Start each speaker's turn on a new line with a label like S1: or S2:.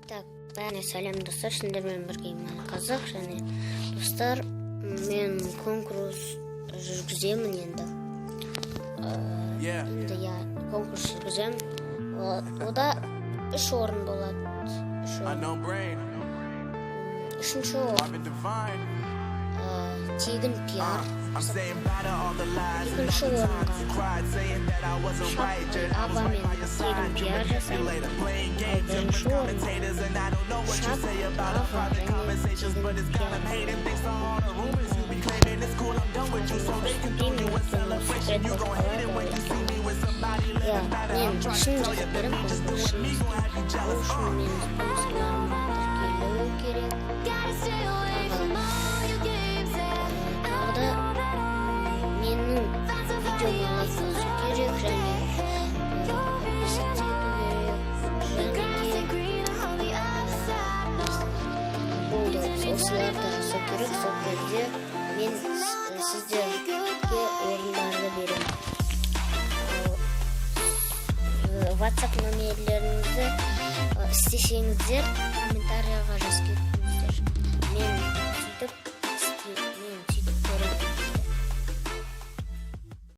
S1: Так, сәлем достар, сендермен біргемін Қазақ және достар, мен конкурс жүргіземін енді. Конкурс жүргіземін. Ода 3 орын болады. Үшінші орын тегін пиар. Екінші орынға аба мен тегін пиар жасаймын. Бірінші орынға шап, аба және тегін пиар. Мен шын жазып берем, шын мен спонсорларыма тіркелу керек. Менің видеома лайк қосу керек және болды. Осыларды жасау керек. Сол кезде мен сіздерге орындарды беремін. WhatsApp номерлеріңізді істесеңіздер комментарияға жазып